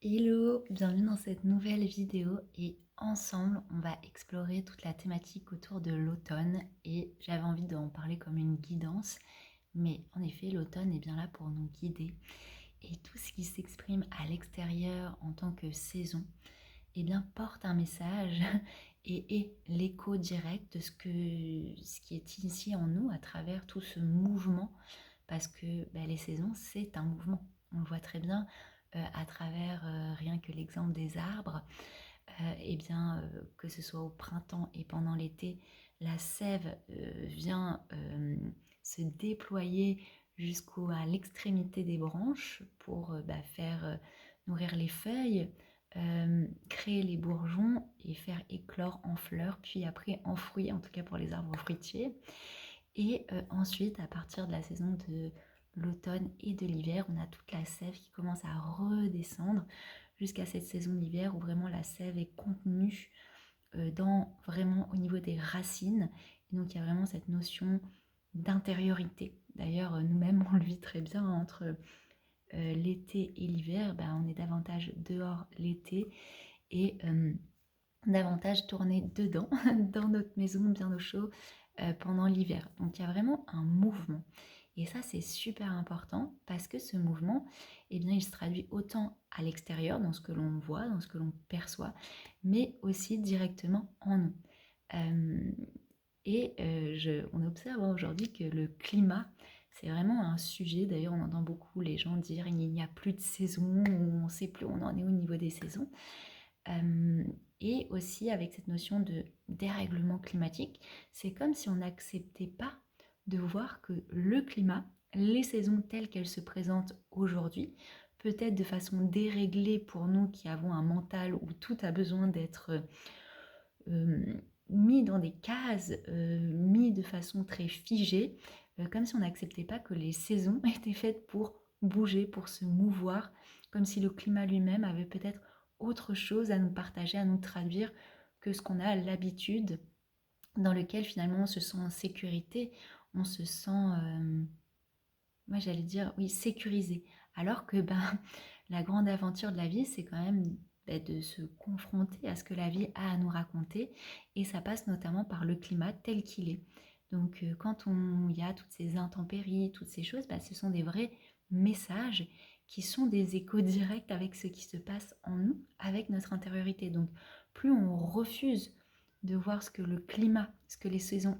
Hello, bienvenue dans cette nouvelle vidéo et ensemble on va explorer toute la thématique autour de l'automne et j'avais envie d'en parler comme une guidance, mais en effet l'automne est bien là pour nous guider et tout ce qui s'exprime à l'extérieur en tant que saison, eh bien porte un message et est l'écho direct de ce qui est initié en nous à travers tout ce mouvement parce que les saisons c'est un mouvement, on le voit très bien à travers rien que l'exemple des arbres, que ce soit au printemps et pendant l'été, la sève vient se déployer jusqu'à l'extrémité des branches pour faire nourrir les feuilles, créer les bourgeons et faire éclore en fleurs, puis après en fruits, en tout cas pour les arbres fruitiers. Et ensuite, à partir de la saison de l'automne et de l'hiver, on a toute la sève qui commence à redescendre jusqu'à cette saison d'hiver où vraiment la sève est contenue dans vraiment au niveau des racines. Et donc il y a vraiment cette notion d'intériorité. D'ailleurs, nous-mêmes, on le vit très bien entre l'été et l'hiver. On est davantage dehors l'été et davantage tourné dedans, dans notre maison, bien au chaud, pendant l'hiver. Donc il y a vraiment un mouvement. Et ça, c'est super important parce que ce mouvement, eh bien, il se traduit autant à l'extérieur, dans ce que l'on voit, dans ce que l'on perçoit, mais aussi directement en nous. Euh, on observe aujourd'hui que le climat, c'est vraiment un sujet. D'ailleurs, on entend beaucoup les gens dire il n'y a plus de saison, on ne sait plus où on en est au niveau des saisons. Euh, et aussi avec cette notion de dérèglement climatique, c'est comme si on n'acceptait pas de voir que le climat, les saisons telles qu'elles se présentent aujourd'hui, peut-être de façon déréglée pour nous qui avons un mental où tout a besoin d'être euh, mis dans des cases, mis de façon très figée, comme si on n'acceptait pas que les saisons étaient faites pour bouger, pour se mouvoir, comme si le climat lui-même avait peut-être autre chose à nous partager, à nous traduire que ce qu'on a l'habitude, dans lequel finalement on se sent en sécurité, on se sent, moi j'allais dire, oui, sécurisé. Alors que la grande aventure de la vie, c'est quand même de se confronter à ce que la vie a à nous raconter, et ça passe notamment par le climat tel qu'il est. Donc quand il y a toutes ces intempéries, toutes ces choses, ce sont des vrais messages qui sont des échos directs avec ce qui se passe en nous, avec notre intériorité. Donc plus on refuse de voir ce que le climat, ce que les saisons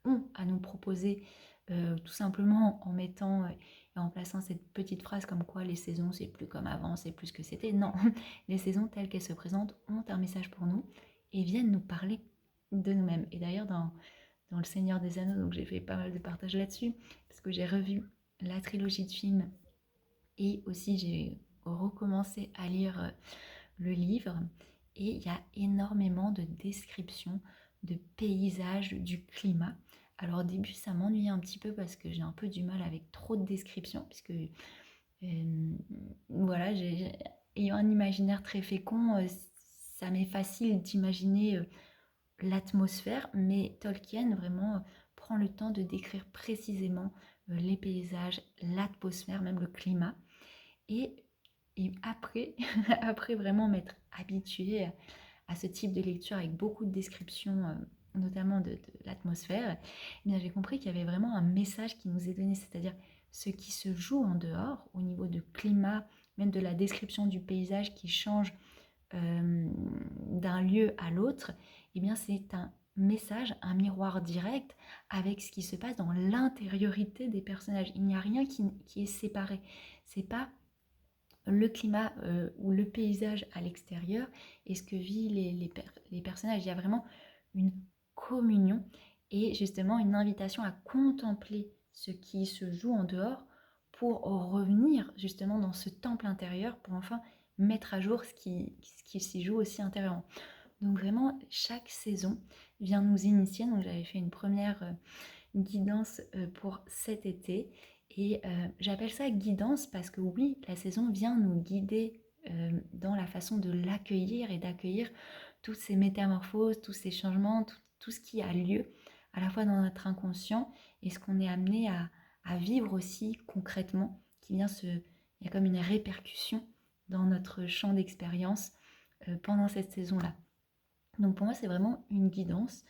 ont à nous proposer, tout simplement en mettant et en plaçant cette petite phrase comme quoi les saisons c'est plus comme avant, c'est plus ce que c'était. Non, les saisons telles qu'elles se présentent ont un message pour nous et viennent nous parler de nous-mêmes. Et d'ailleurs dans Le Seigneur des Anneaux, donc j'ai fait pas mal de partages là-dessus, parce que j'ai revu la trilogie de films et aussi j'ai recommencé à lire le livre, et il y a énormément de descriptions de paysages, du climat. Alors au début ça m'ennuyait un petit peu parce que j'ai un peu du mal avec trop de descriptions, puisque voilà, ayant un imaginaire très fécond, ça m'est facile d'imaginer l'atmosphère, mais Tolkien vraiment prend le temps de décrire précisément les paysages, l'atmosphère, même le climat. Et, et après, après vraiment m'être habituée à ce type de lecture avec beaucoup de descriptions, notamment de l'atmosphère, j'ai compris qu'il y avait vraiment un message qui nous est donné, c'est-à-dire ce qui se joue en dehors, au niveau du climat, même de la description du paysage qui change d'un lieu à l'autre, c'est un message, un miroir direct avec ce qui se passe dans l'intériorité des personnages. Il n'y a rien qui est séparé. C'est pas le climat ou le paysage à l'extérieur et ce que vivent les personnages. Il y a vraiment une communion et justement une invitation à contempler ce qui se joue en dehors pour revenir justement dans ce temple intérieur pour enfin mettre à jour ce qui s'y joue aussi intérieurement. Donc vraiment, chaque saison vient nous initier. Donc j'avais fait une première guidance pour cet été. Et j'appelle ça guidance parce que oui, la saison vient nous guider dans la façon de l'accueillir et d'accueillir toutes ces métamorphoses, tous ces changements, tout ce qui a lieu à la fois dans notre inconscient et ce qu'on est amené à vivre aussi concrètement, qui vient se... Il y a comme une répercussion dans notre champ d'expérience pendant cette saison-là. Donc pour moi, c'est vraiment une guidance,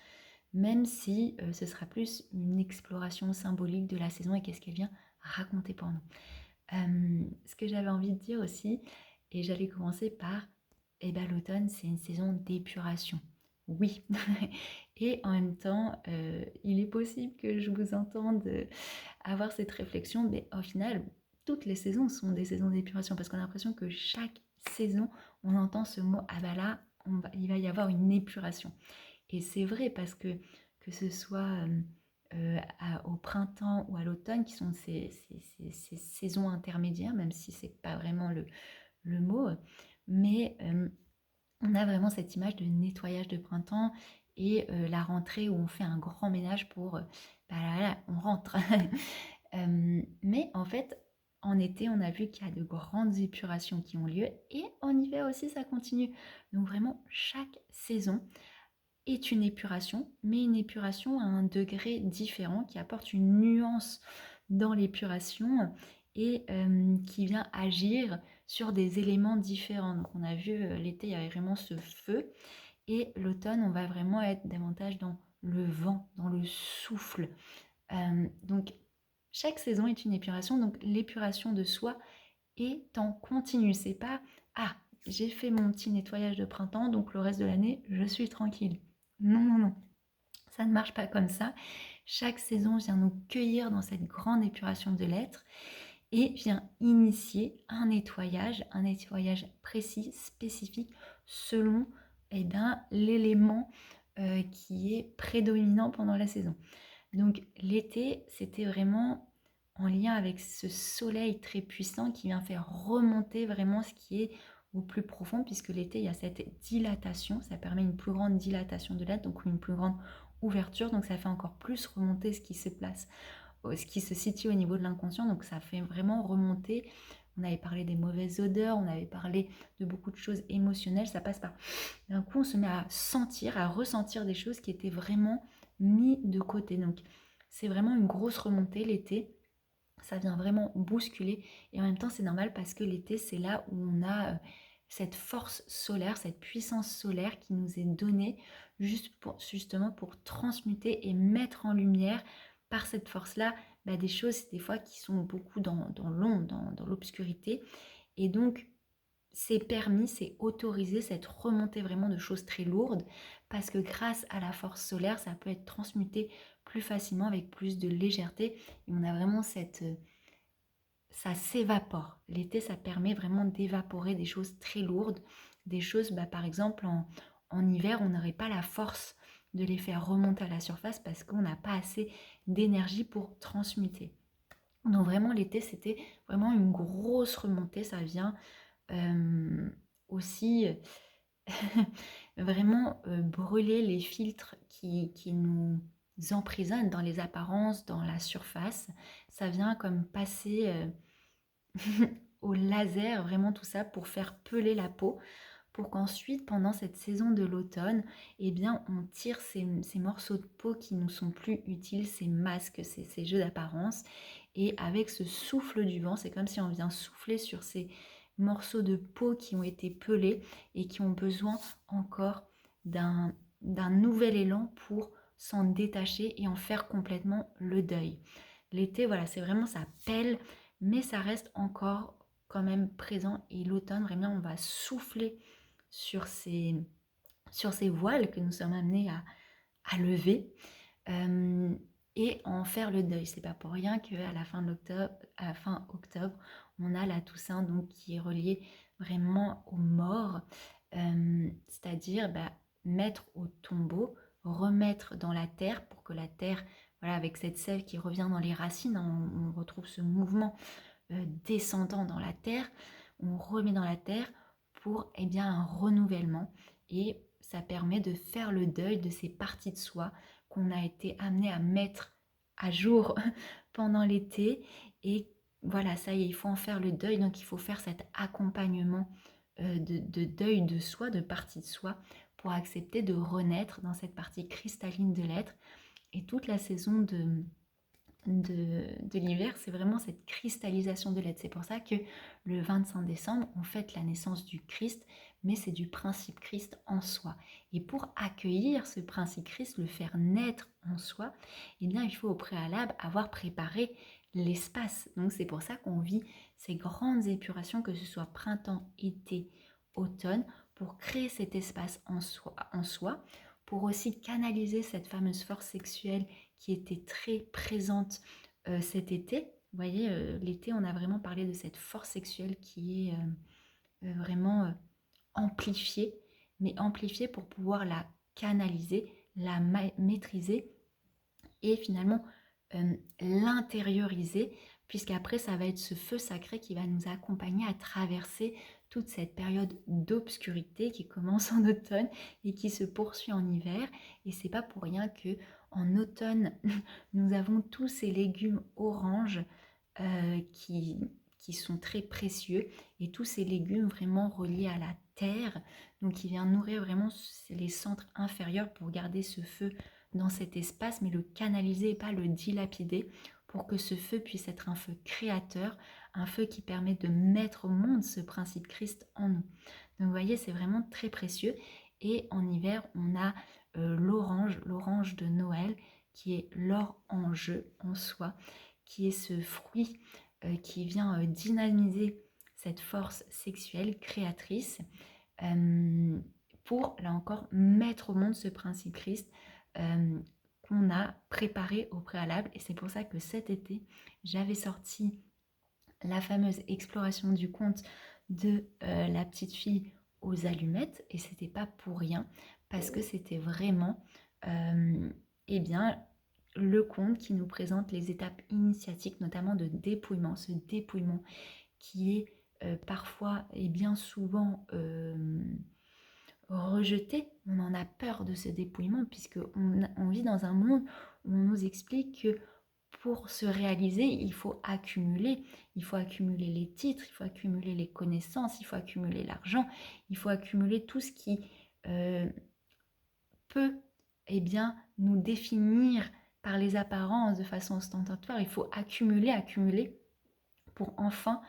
même si ce sera plus une exploration symbolique de la saison et qu'est-ce qu'elle vient raconter pour nous. Ce que j'avais envie de dire aussi, et j'allais commencer par, l'automne, c'est une saison d'épuration. Oui. Et en même temps, il est possible que je vous entende avoir cette réflexion, mais au final, toutes les saisons sont des saisons d'épuration parce qu'on a l'impression que chaque saison, on entend ce mot, ah bah là, il va y avoir une épuration. Et c'est vrai parce que ce soit au printemps ou à l'automne, qui sont ces saisons intermédiaires, même si c'est pas vraiment le mot, mais on a vraiment cette image de nettoyage de printemps et la rentrée où on fait un grand ménage pour, là, on rentre. Mais en fait, en été, on a vu qu'il y a de grandes épurations qui ont lieu et en hiver aussi, ça continue. Donc vraiment, chaque saison est une épuration, mais une épuration à un degré différent qui apporte une nuance dans l'épuration et qui vient agir sur des éléments différents. Donc on a vu l'été, il y avait vraiment ce feu et l'automne, on va vraiment être davantage dans le vent, dans le souffle. Donc chaque saison est une épuration, donc l'épuration de soi est en continu. C'est pas ah, j'ai fait mon petit nettoyage de printemps, donc le reste de l'année, je suis tranquille. Non, non, non. Ça ne marche pas comme ça. Chaque saison vient nous cueillir dans cette grande épuration de l'être et vient initier un nettoyage précis, spécifique, selon l'élément qui est prédominant pendant la saison. Donc l'été, c'était vraiment en lien avec ce soleil très puissant qui vient faire remonter vraiment ce qui est au plus profond, puisque l'été, il y a cette dilatation, ça permet une plus grande dilatation de l'être, donc une plus grande ouverture, donc ça fait encore plus remonter ce qui se place, ce qui se situe au niveau de l'inconscient, donc ça fait vraiment remonter. On avait parlé des mauvaises odeurs, on avait parlé de beaucoup de choses émotionnelles, ça passe par... D'un coup, on se met à sentir, à ressentir des choses qui étaient vraiment mis de côté. Donc, c'est vraiment une grosse remontée l'été. Ça vient vraiment bousculer. Et en même temps, c'est normal parce que l'été, c'est là où on a cette force solaire, cette puissance solaire qui nous est donnée justement pour transmuter et mettre en lumière par cette force-là des choses des fois qui sont beaucoup dans l'ombre, dans l'obscurité. Et donc, c'est permis, c'est autorisé, cette remontée vraiment de choses très lourdes, parce que grâce à la force solaire, ça peut être transmuté plus facilement, avec plus de légèreté, et on a vraiment ça s'évapore. L'été, ça permet vraiment d'évaporer des choses très lourdes, des choses, par exemple, en hiver, on n'aurait pas la force de les faire remonter à la surface parce qu'on n'a pas assez d'énergie pour transmuter. Donc vraiment, l'été, c'était vraiment une grosse remontée, ça vient aussi vraiment brûler les filtres qui nous emprisonnent dans les apparences, dans la surface. Ça vient comme passer au laser, vraiment tout ça pour faire peler la peau, pour qu'ensuite, pendant cette saison de l'automne, on tire ces morceaux de peau qui nous sont plus utiles, ces masques, ces jeux d'apparence. Et avec ce souffle du vent, c'est comme si on vient souffler sur ces morceaux de peau qui ont été pelés et qui ont besoin encore d'un nouvel élan pour s'en détacher et en faire complètement le deuil. L'été, voilà, c'est vraiment ça pèle, mais ça reste encore quand même présent. Et l'automne, vraiment, on va souffler sur ces voiles que nous sommes amenés à lever et en faire le deuil. C'est pas pour rien qu'à la fin octobre, on a la Toussaint donc qui est reliée vraiment aux morts, c'est-à-dire mettre au tombeau, remettre dans la terre pour que la terre, voilà, avec cette sève qui revient dans les racines, on retrouve ce mouvement descendant dans la terre, on remet dans la terre pour un renouvellement, et ça permet de faire le deuil de ces parties de soi qu'on a été amené à mettre à jour pendant l'été. Et voilà, ça y est, il faut en faire le deuil, donc il faut faire cet accompagnement de deuil de soi, de partie de soi, pour accepter de renaître dans cette partie cristalline de l'être. Et toute la saison de l'hiver, c'est vraiment cette cristallisation de l'être. C'est pour ça que le 25 décembre, on fête la naissance du Christ, mais c'est du principe Christ en soi. Et pour accueillir ce principe Christ, le faire naître en soi, eh bien, il faut au préalable avoir préparé l'espace. Donc c'est pour ça qu'on vit ces grandes épurations, que ce soit printemps, été, automne, pour créer cet espace en soi, pour aussi canaliser cette fameuse force sexuelle qui était très présente cet été. Vous voyez, l'été, on a vraiment parlé de cette force sexuelle qui est vraiment amplifiée, mais amplifiée pour pouvoir la canaliser, la maîtriser et finalement l'intérioriser, puisqu'après, ça va être ce feu sacré qui va nous accompagner à traverser toute cette période d'obscurité qui commence en automne et qui se poursuit en hiver. Et c'est pas pour rien que en automne, nous avons tous ces légumes oranges qui sont très précieux, et tous ces légumes vraiment reliés à la terre, donc qui vient nourrir vraiment les centres inférieurs pour garder ce feu dans cet espace, mais le canaliser et pas le dilapider, pour que ce feu puisse être un feu créateur, un feu qui permet de mettre au monde ce principe Christ en nous. Donc vous voyez, c'est vraiment très précieux. Et en hiver, on a l'orange de Noël, qui est l'orange en soi, qui est ce fruit qui vient dynamiser cette force sexuelle créatrice, pour, là encore, mettre au monde ce principe Christ qu'on a préparé au préalable. Et c'est pour ça que cet été, j'avais sorti la fameuse exploration du conte de la petite fille aux allumettes, et c'était pas pour rien, parce que c'était vraiment eh bien le conte qui nous présente les étapes initiatiques, notamment de dépouillement, ce dépouillement qui est parfois et bien souvent rejeté. On en a peur de ce dépouillement, puisqu'on vit dans un monde où on nous explique que pour se réaliser, il faut accumuler. Il faut accumuler les titres, il faut accumuler les connaissances, il faut accumuler l'argent, il faut accumuler tout ce qui peut eh bien, nous définir par les apparences de façon ostentatoire. Il faut accumuler pour enfin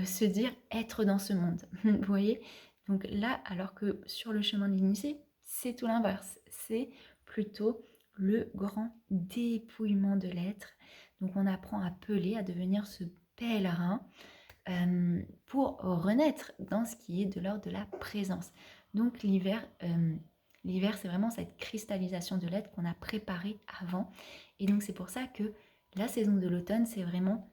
se dire être dans ce monde. Vous voyez? Donc là, alors que sur le chemin de l'initié, c'est tout l'inverse. C'est plutôt le grand dépouillement de l'être. Donc on apprend à peler, à devenir ce pèlerin pour renaître dans ce qui est de l'ordre de la présence. Donc l'hiver, c'est vraiment cette cristallisation de l'être qu'on a préparée avant. Et donc c'est pour ça que la saison de l'automne, c'est vraiment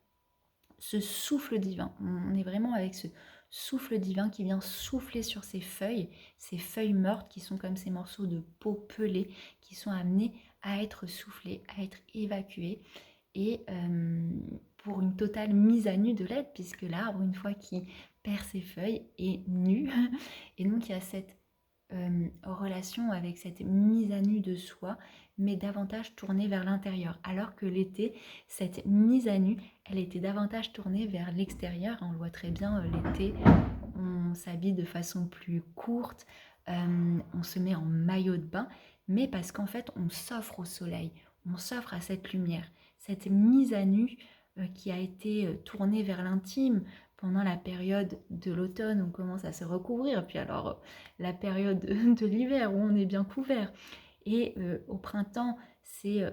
ce souffle divin. On est vraiment avec ce souffle divin qui vient souffler sur ces feuilles mortes qui sont comme ces morceaux de peau pelée qui sont amenés à être soufflés, à être évacués, et pour une totale mise à nu de l'être, puisque l'arbre, une fois qu'il perd ses feuilles, est nu. Et donc il y a cette relation avec cette mise à nu de soi, mais davantage tournée vers l'intérieur. Alors que l'été, cette mise à nu, elle était davantage tournée vers l'extérieur. On le voit très bien, l'été, on s'habille de façon plus courte, on se met en maillot de bain, mais parce qu'en fait, on s'offre au soleil, on s'offre à cette lumière. Cette mise à nu qui a été tournée vers l'intime pendant la période de l'automne, on commence à se recouvrir, puis alors la période de l'hiver où on est bien couvert. Et au printemps, c'est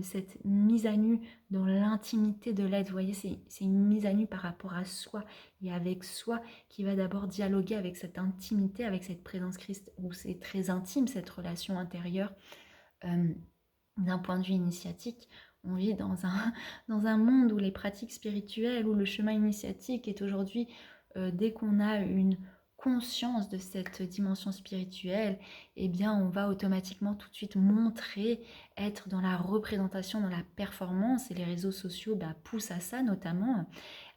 cette mise à nu dans l'intimité de l'être. Vous voyez, c'est une mise à nu par rapport à soi et avec soi, qui va d'abord dialoguer avec cette intimité, avec cette présence Christ, où c'est très intime cette relation intérieure. D'un point de vue initiatique, on vit dans un monde où les pratiques spirituelles, où le chemin initiatique est aujourd'hui, dès qu'on a une conscience de cette dimension spirituelle, eh bien on va automatiquement tout de suite montrer, être dans la représentation, dans la performance, et les réseaux sociaux poussent à ça notamment,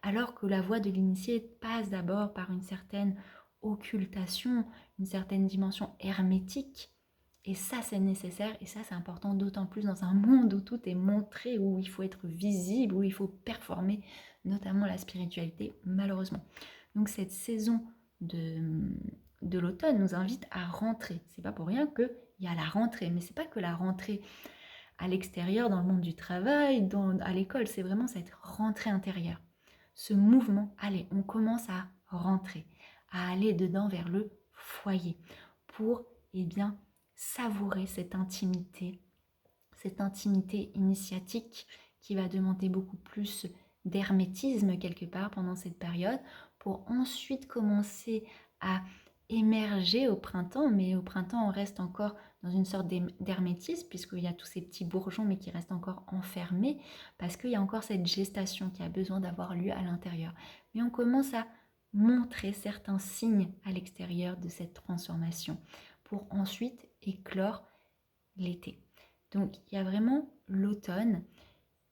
alors que la voie de l'initié passe d'abord par une certaine occultation, une certaine dimension hermétique. Et ça, c'est nécessaire, et ça, c'est important, d'autant plus dans un monde où tout est montré, où il faut être visible, où il faut performer, notamment la spiritualité, malheureusement. Donc cette saison de l'automne nous invite à rentrer. C'est pas pour rien qu'il y a la rentrée, mais c'est pas que la rentrée à l'extérieur, dans le monde du travail, à l'école. C'est vraiment cette rentrée intérieure. Ce mouvement, allez, on commence à rentrer, à aller dedans vers le foyer pour, eh bien, savourer cette intimité initiatique qui va demander beaucoup plus d'hermétisme quelque part pendant cette période pour ensuite commencer à émerger au printemps, mais au printemps on reste encore dans une sorte d'hermétisme puisqu'il y a tous ces petits bourgeons mais qui restent encore enfermés parce qu'il y a encore cette gestation qui a besoin d'avoir lieu à l'intérieur. Mais on commence à montrer certains signes à l'extérieur de cette transformation pour ensuite éclore l'été. Donc il y a vraiment l'automne,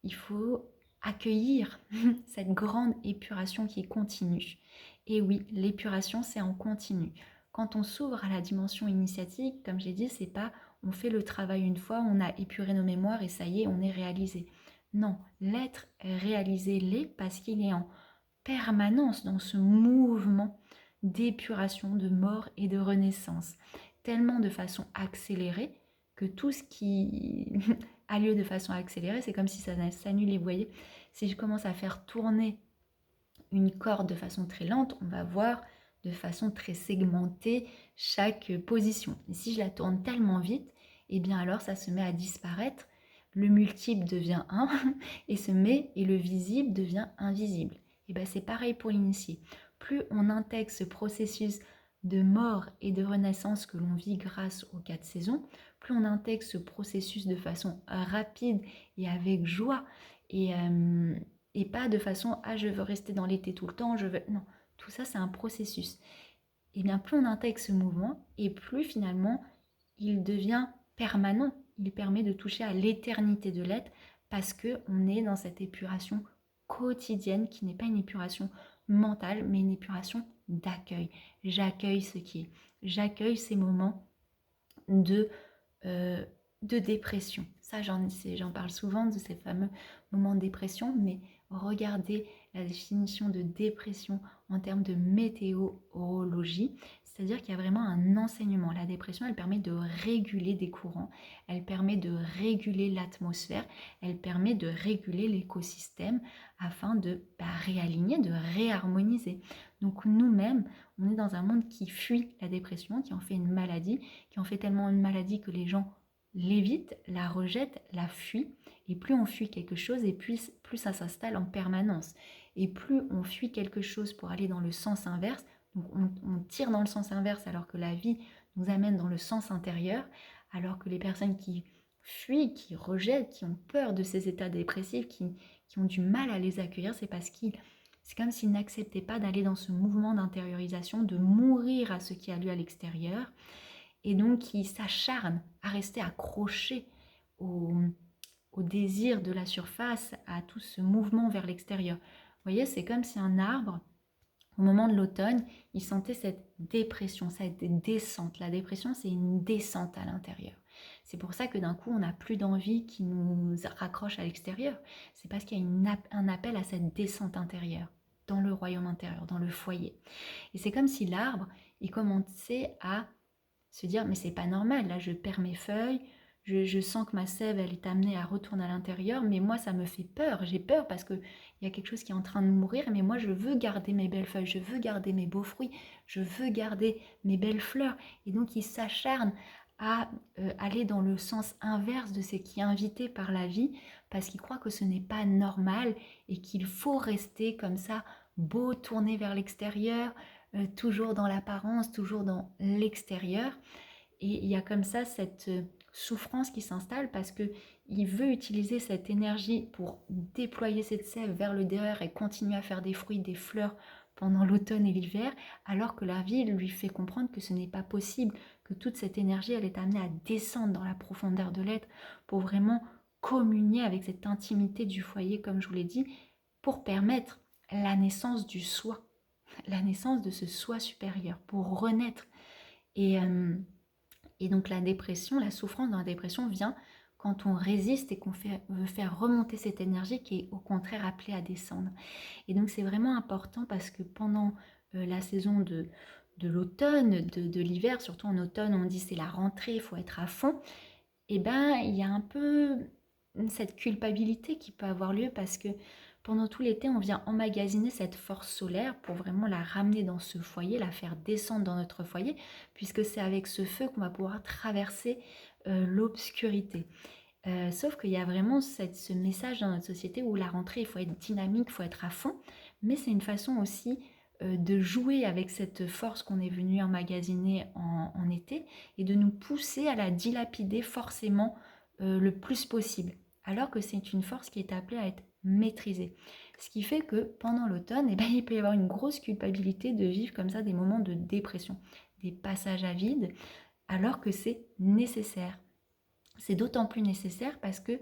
il faut accueillir cette grande épuration qui continue. Et oui, l'épuration c'est en continu. Quand on s'ouvre à la dimension initiatique, comme j'ai dit, c'est pas on fait le travail une fois, on a épuré nos mémoires et ça y est, on est réalisé. Non, l'être réalisé l'est parce qu'il est en permanence dans ce mouvement d'épuration, de mort et de renaissance, tellement de façon accélérée que tout ce qui a lieu de façon accélérée, c'est comme si ça s'annulait. Vous voyez, si je commence à faire tourner une corde de façon très lente, on va voir de façon très segmentée chaque position. Et si je la tourne tellement vite, et bien alors ça se met à disparaître, le multiple devient 1 et le visible devient invisible. Et bien c'est pareil pour l'initié. Plus on intègre ce processus de mort et de renaissance que l'on vit grâce aux 4 saisons, plus on intègre ce processus de façon rapide et avec joie et pas de façon je veux rester dans l'été tout le temps, non, tout ça c'est un processus. Et bien plus on intègre ce mouvement et plus finalement il devient permanent, il permet de toucher à l'éternité de l'être parce qu'on est dans cette épuration quotidienne qui n'est pas une épuration mentale mais une épuration d'accueil. J'accueille ce qui est, j'accueille ces moments de dépression. Ça, j'en parle souvent de ces fameux moments de dépression, mais regardez la définition de dépression en termes de météorologie, c'est-à-dire qu'il y a vraiment un enseignement. La dépression, elle permet de réguler des courants, elle permet de réguler l'atmosphère, elle permet de réguler l'écosystème afin de réaligner, de réharmoniser. Donc nous-mêmes, on est dans un monde qui fuit la dépression, qui en fait une maladie, qui en fait tellement une maladie que les gens l'évitent, la rejettent, la fuient. Et plus on fuit quelque chose, et plus ça s'installe en permanence. Et plus on fuit quelque chose pour aller dans le sens inverse, donc on tire dans le sens inverse alors que la vie nous amène dans le sens intérieur, alors que les personnes qui fuient, qui rejettent, qui ont peur de ces états dépressifs, qui ont du mal à les accueillir, c'est parce c'est comme s'ils n'acceptaient pas d'aller dans ce mouvement d'intériorisation, de mourir à ce qui a lieu à l'extérieur, et donc qui s'acharnent à rester accrochés au désir de la surface, à tout ce mouvement vers l'extérieur. Vous voyez, c'est comme si un arbre, au moment de l'automne, il sentait cette dépression, cette descente. La dépression, c'est une descente à l'intérieur. C'est pour ça que d'un coup, on n'a plus d'envie qui nous raccroche à l'extérieur. C'est parce qu'il y a un appel à cette descente intérieure, dans le royaume intérieur, dans le foyer. Et c'est comme si l'arbre, il commençait à se dire, mais c'est pas normal, là je perds mes feuilles, je sens que ma sève, elle est amenée à retourner à l'intérieur, mais moi ça me fait peur, j'ai peur parce qu'il y a quelque chose qui est en train de mourir, mais moi je veux garder mes belles feuilles, je veux garder mes beaux fruits, je veux garder mes belles fleurs. Et donc il s'acharne à aller dans le sens inverse de ce qui est invité par la vie, parce qu'il croit que ce n'est pas normal et qu'il faut rester comme ça, beau, tourné vers l'extérieur, toujours dans l'apparence, toujours dans l'extérieur. Et il y a comme ça cette souffrance qui s'installe parce qu'il veut utiliser cette énergie pour déployer cette sève vers le derrière et continuer à faire des fruits, des fleurs pendant l'automne et l'hiver, alors que la vie lui fait comprendre que ce n'est pas possible, que toute cette énergie, elle est amenée à descendre dans la profondeur de l'être pour vraiment communier avec cette intimité du foyer, comme je vous l'ai dit, pour permettre la naissance du soi, la naissance de ce soi supérieur, pour renaître. Et donc la dépression, la souffrance dans la dépression vient quand on résiste et qu'on veut faire remonter cette énergie qui est au contraire appelée à descendre. Et donc c'est vraiment important parce que pendant la saison de l'automne, de l'hiver, surtout en automne, on dit c'est la rentrée, il faut être à fond. Et ben il y a un peu cette culpabilité qui peut avoir lieu parce que pendant tout l'été, on vient emmagasiner cette force solaire pour vraiment la ramener dans ce foyer, la faire descendre dans notre foyer, puisque c'est avec ce feu qu'on va pouvoir traverser l'obscurité. Sauf qu'il y a vraiment ce message dans notre société où la rentrée, il faut être dynamique, il faut être à fond, mais c'est une façon aussi de jouer avec cette force qu'on est venu emmagasiner en été et de nous pousser à la dilapider forcément le plus possible, alors que c'est une force qui est appelée à être maîtrisée. Ce qui fait que pendant l'automne, eh ben, il peut y avoir une grosse culpabilité de vivre comme ça des moments de dépression, des passages à vide, alors que c'est nécessaire. C'est d'autant plus nécessaire parce que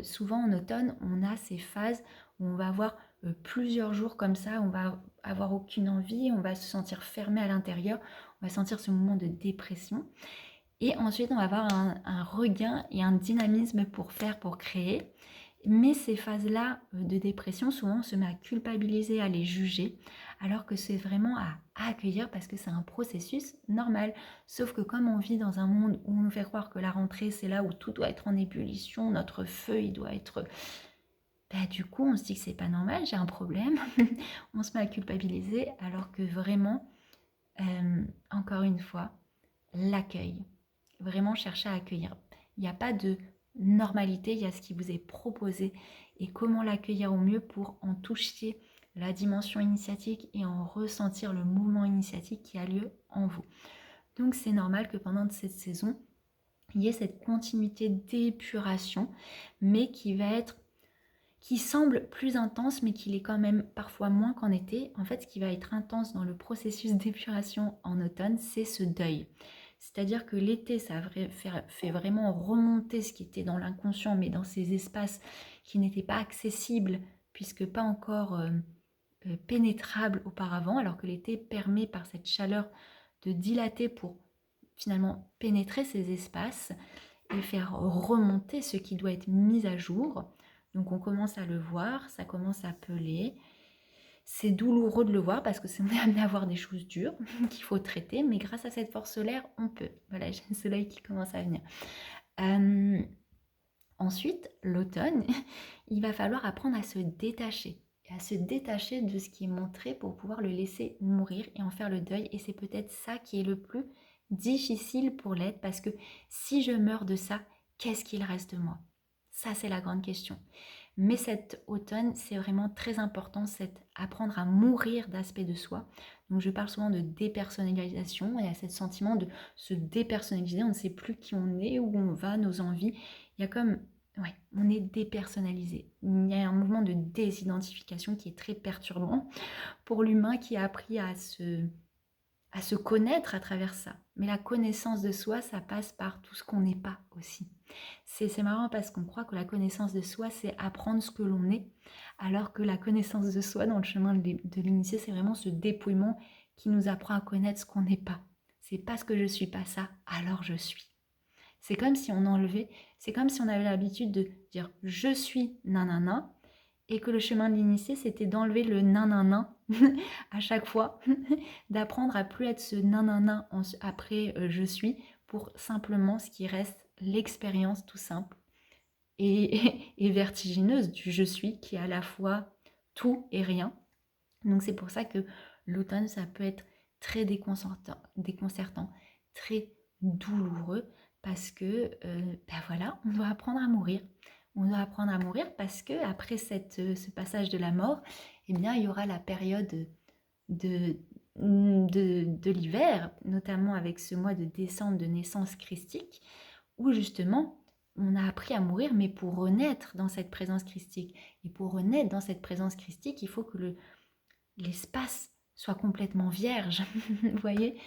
souvent en automne, on a ces phases où on va avoir plusieurs jours comme ça, on va avoir aucune envie, on va se sentir fermé à l'intérieur, on va sentir ce moment de dépression. Et ensuite, on va avoir un regain et un dynamisme pour faire, pour créer. Mais ces phases-là de dépression, souvent, on se met à culpabiliser, à les juger, alors que c'est vraiment à accueillir parce que c'est un processus normal. Sauf que comme on vit dans un monde où on nous fait croire que la rentrée, c'est là où tout doit être en ébullition, notre feu, il doit être... Bah, du coup, on se dit que c'est pas normal, j'ai un problème. On se met à culpabiliser, alors que vraiment, encore une fois, l'accueil. Vraiment chercher à accueillir. Il n'y a pas de normalité, il y a ce qui vous est proposé et comment l'accueillir au mieux pour en toucher la dimension initiatique et en ressentir le mouvement initiatique qui a lieu en vous. Donc c'est normal que pendant cette saison, il y ait cette continuité d'épuration, mais qui semble plus intense, mais qui l'est quand même parfois moins qu'en été. En fait, ce qui va être intense dans le processus d'épuration en automne, c'est ce deuil. C'est-à-dire que l'été, ça fait vraiment remonter ce qui était dans l'inconscient, mais dans ces espaces qui n'étaient pas accessibles, puisque pas encore pénétrables auparavant, alors que l'été permet par cette chaleur de dilater pour finalement pénétrer ces espaces et faire remonter ce qui doit être mis à jour. Donc on commence à le voir, ça commence à peler. C'est douloureux de le voir parce que c'est amené à avoir des choses dures qu'il faut traiter, mais grâce à cette force solaire, on peut. Voilà, j'ai le soleil qui commence à venir. Ensuite, l'automne, il va falloir apprendre à se détacher. À se détacher de ce qui est montré pour pouvoir le laisser mourir et en faire le deuil. Et c'est peut-être ça qui est le plus difficile pour l'être parce que si je meurs de ça, qu'est-ce qu'il reste de moi? Ça, c'est la grande question. Mais cet automne, c'est vraiment très important, c'est apprendre à mourir d'aspects de soi. Donc je parle souvent de dépersonnalisation, il y a ce sentiment de se dépersonnaliser, on ne sait plus qui on est, où on va, nos envies. Il y a comme, ouais, on est dépersonnalisé. Il y a un mouvement de désidentification qui est très perturbant pour l'humain qui a appris à se connaître à travers ça. Mais la connaissance de soi, ça passe par tout ce qu'on n'est pas aussi. C'est marrant parce qu'on croit que la connaissance de soi, c'est apprendre ce que l'on est, alors que la connaissance de soi dans le chemin de l'initié, c'est vraiment ce dépouillement qui nous apprend à connaître ce qu'on n'est pas. C'est parce que je ne suis pas ça, alors je suis. C'est comme si on enlevait, c'est comme si on avait l'habitude de dire je suis nanana, et que le chemin de l'initié, c'était d'enlever le nanana à chaque fois, d'apprendre à plus être ce nanana après je suis, pour simplement ce qui reste l'expérience tout simple et vertigineuse du je suis qui est à la fois tout et rien. Donc c'est pour ça que l'automne, ça peut être très déconcertant, très douloureux parce que ben voilà, on doit apprendre à mourir. On doit apprendre à mourir parce que après ce passage de la mort, eh bien, il y aura la période de l'hiver, notamment avec ce mois de décembre de naissance christique, où justement on a appris à mourir, mais pour renaître dans cette présence christique. Et pour renaître dans cette présence christique, il faut que l'espace soit complètement vierge. Vous voyez,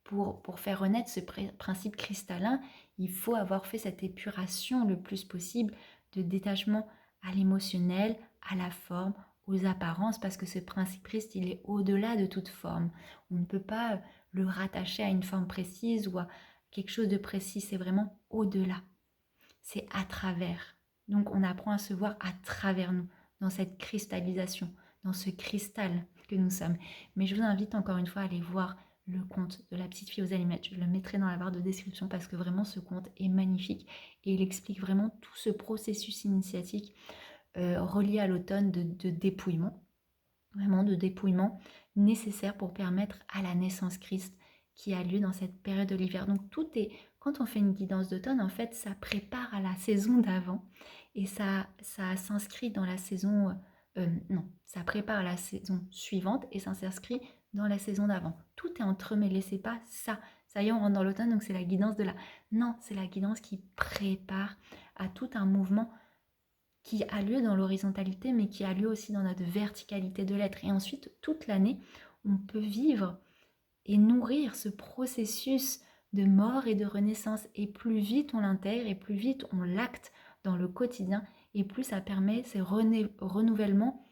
pour faire renaître ce principe cristallin, il faut avoir fait cette épuration le plus possible de détachement à l'émotionnel, à la forme, aux apparences, parce que ce principe Christ, il est au-delà de toute forme. On ne peut pas le rattacher à une forme précise ou à quelque chose de précis, c'est vraiment au-delà. C'est à travers. Donc on apprend à se voir à travers nous, dans cette cristallisation, dans ce cristal que nous sommes. Mais je vous invite encore une fois à aller voir le conte de la petite fille aux allumettes. Je le mettrai dans la barre de description parce que vraiment ce conte est magnifique et il explique vraiment tout ce processus initiatique relié à l'automne de dépouillement, vraiment de dépouillement nécessaire pour permettre à la naissance Christ qui a lieu dans cette période de l'hiver. Donc tout est, quand on fait une guidance d'automne, en fait, ça prépare à la saison d'avant et ça s'inscrit dans la saison, non, ça prépare à la saison suivante et ça s'inscrit dans la saison d'avant. Tout est entremêlé, c'est pas ça. Ça y est, on rentre dans l'automne, donc c'est la guidance de la... Non, c'est la guidance qui prépare à tout un mouvement qui a lieu dans l'horizontalité, mais qui a lieu aussi dans notre verticalité de l'être. Et ensuite, toute l'année, on peut vivre et nourrir ce processus de mort et de renaissance. Et plus vite on l'intègre, et plus vite on l'acte dans le quotidien, et plus ça permet ces renouvellements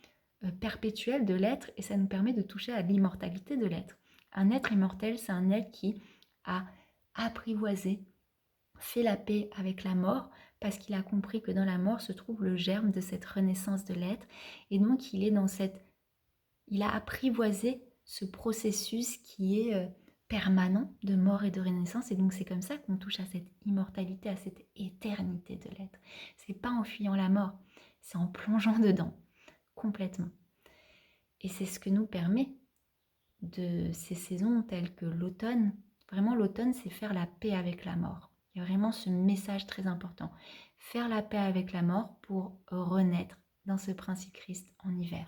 perpétuels de l'être, et ça nous permet de toucher à l'immortalité de l'être. Un être immortel, c'est un être qui a apprivoisé, fait la paix avec la mort, parce qu'il a compris que dans la mort se trouve le germe de cette renaissance de l'être, et donc il a apprivoisé ce processus qui est permanent de mort et de renaissance, et donc c'est comme ça qu'on touche à cette immortalité, à cette éternité de l'être. C'est pas en fuyant la mort, c'est en plongeant dedans, complètement. Et c'est ce que nous permet de ces saisons telles que l'automne. Vraiment, l'automne, c'est faire la paix avec la mort. Il y a vraiment ce message très important. Faire la paix avec la mort pour renaître dans ce principe Christ en hiver.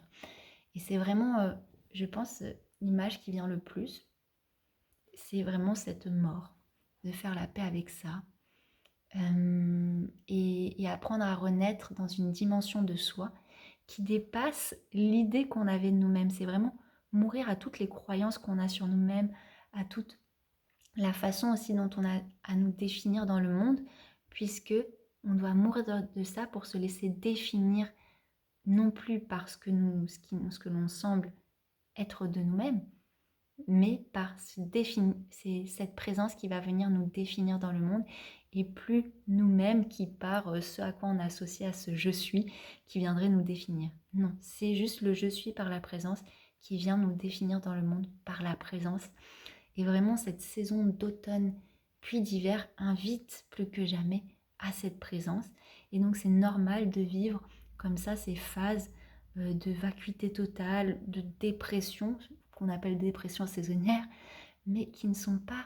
Et c'est vraiment, je pense, l'image qui vient le plus. C'est vraiment cette mort, de faire la paix avec ça. Et apprendre à renaître dans une dimension de soi qui dépasse l'idée qu'on avait de nous-mêmes. C'est vraiment mourir à toutes les croyances qu'on a sur nous-mêmes, à toute la façon aussi dont on a à nous définir dans le monde, puisque on doit mourir de ça pour se laisser définir non plus par ce que l'on semble être de nous-mêmes, mais par c'est cette présence qui va venir nous définir dans le monde, et plus nous-mêmes qui par ce à quoi on associe à ce je suis qui viendrait nous définir. Non, c'est juste le je suis par la présence qui vient nous définir dans le monde par la présence. Et vraiment cette saison d'automne puis d'hiver invite plus que jamais à cette présence. Et donc c'est normal de vivre comme ça ces phases de vacuité totale, de dépression, qu'on appelle dépression saisonnière, mais qui ne sont pas...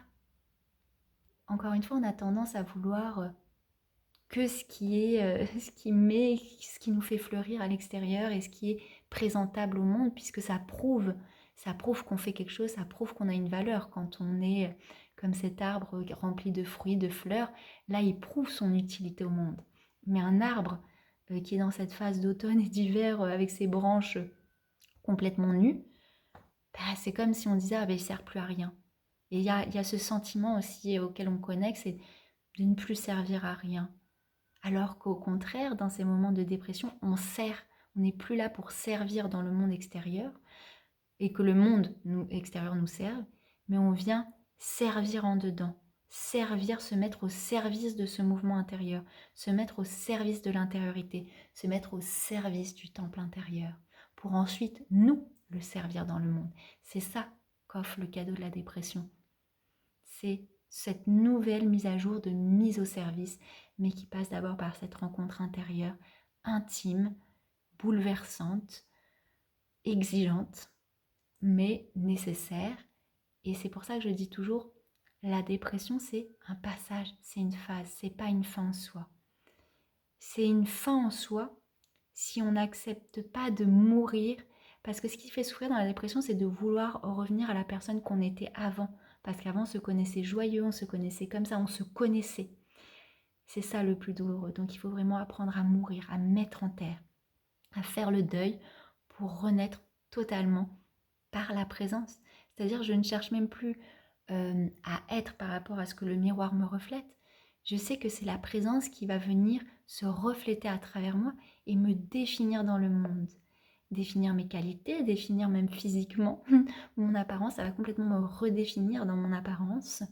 Encore une fois, on a tendance à vouloir que ce qui nous fait fleurir à l'extérieur et ce qui est présentable au monde, puisque ça prouve qu'on fait quelque chose, ça prouve qu'on a une valeur. Quand on est comme cet arbre rempli de fruits, de fleurs, là il prouve son utilité au monde. Mais un arbre qui est dans cette phase d'automne et d'hiver avec ses branches complètement nues, c'est comme si on disait il ne sert plus à rien. Et il y a ce sentiment aussi auquel on connecte, c'est de ne plus servir à rien. Alors qu'au contraire, dans ces moments de dépression, on n'est plus là pour servir dans le monde extérieur et que le monde extérieur nous serve, mais on vient servir en dedans, se mettre au service de ce mouvement intérieur, se mettre au service de l'intériorité, se mettre au service du temple intérieur, pour ensuite nous le servir dans le monde. C'est ça qu'offre le cadeau de la dépression. C'est cette nouvelle mise à jour de mise au service, mais qui passe d'abord par cette rencontre intérieure, intime, bouleversante, exigeante, mais nécessaire. Et c'est pour ça que je dis toujours, la dépression, c'est un passage, c'est une phase, c'est pas une fin en soi. C'est une fin en soi si on n'accepte pas de mourir, parce que ce qui fait souffrir dans la dépression, c'est de vouloir revenir à la personne qu'on était avant. Parce qu'avant, on se connaissait joyeux, on se connaissait comme ça, on se connaissait. C'est ça le plus douloureux. Donc il faut vraiment apprendre à mourir, à mettre en terre, à faire le deuil pour renaître totalement par la présence. C'est-à-dire, je ne cherche même plus à être par rapport à ce que le miroir me reflète. Je sais que c'est la présence qui va venir se refléter à travers moi et me définir dans le monde. Définir mes qualités, définir même physiquement mon apparence, ça va complètement me redéfinir dans mon apparence.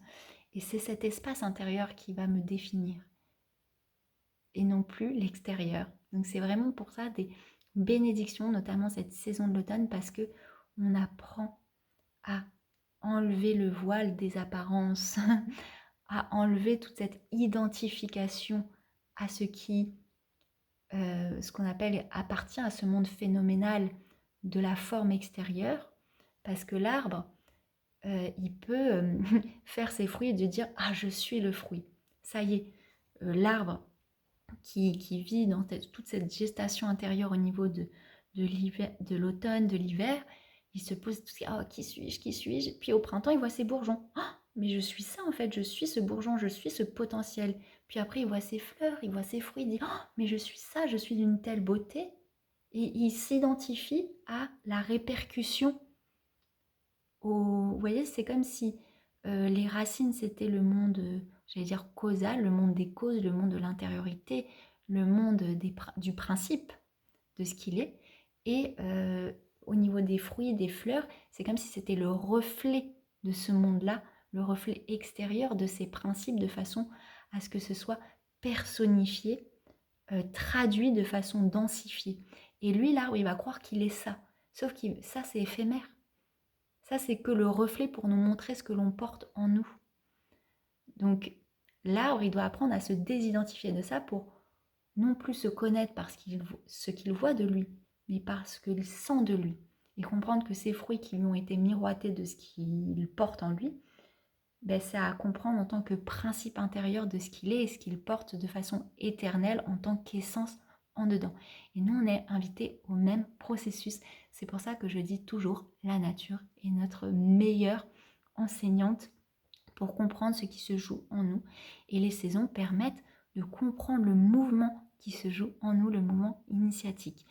Et c'est cet espace intérieur qui va me définir et non plus l'extérieur. Donc c'est vraiment pour ça des bénédictions, notamment cette saison de l'automne, parce que on apprend à enlever le voile des apparences, à enlever toute cette identification à ce qu'on appelle appartient à ce monde phénoménal de la forme extérieure, parce que l'arbre, il peut faire ses fruits et de dire « Ah, je suis le fruit ». Ça y est, l'arbre qui vit dans toute cette gestation intérieure au niveau de l'automne, de l'hiver, il se pose tout ce oh, qui suis-je, qui suis-je? Puis au printemps, il voit ses bourgeons. Oh, mais je suis ça en fait, je suis ce bourgeon, je suis ce potentiel. Puis après, il voit ses fleurs, il voit ses fruits, il dit oh, mais je suis ça, je suis d'une telle beauté. Et il s'identifie à la répercussion. Vous voyez, c'est comme si les racines, c'était le monde, j'allais dire causal, le monde des causes, le monde de l'intériorité, le monde du principe de ce qu'il est. Et au niveau des fruits, des fleurs, c'est comme si c'était le reflet de ce monde-là, le reflet extérieur de ces principes, de façon à ce que ce soit personnifié, traduit de façon densifiée. Et lui, là, il va croire qu'il est ça. Sauf que ça, c'est éphémère. Ça, c'est que le reflet pour nous montrer ce que l'on porte en nous. Donc, l'arbre, il doit apprendre à se désidentifier de ça pour non plus se connaître parce ce qu'il voit de lui, mais parce qu'il sent de lui. Et comprendre que ces fruits qui lui ont été miroités de ce qu'il porte en lui, ben, c'est à comprendre en tant que principe intérieur de ce qu'il est et ce qu'il porte de façon éternelle en tant qu'essence en dedans. Et nous, on est invités au même processus. C'est pour ça que je dis toujours, la nature est notre meilleure enseignante pour comprendre ce qui se joue en nous. Et les saisons permettent de comprendre le mouvement qui se joue en nous, le mouvement initiatique.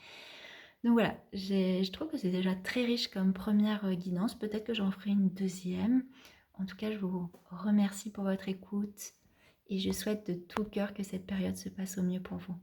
Donc voilà, je trouve que c'est déjà très riche comme première guidance. Peut-être que j'en ferai une deuxième. En tout cas, je vous remercie pour votre écoute et je souhaite de tout cœur que cette période se passe au mieux pour vous.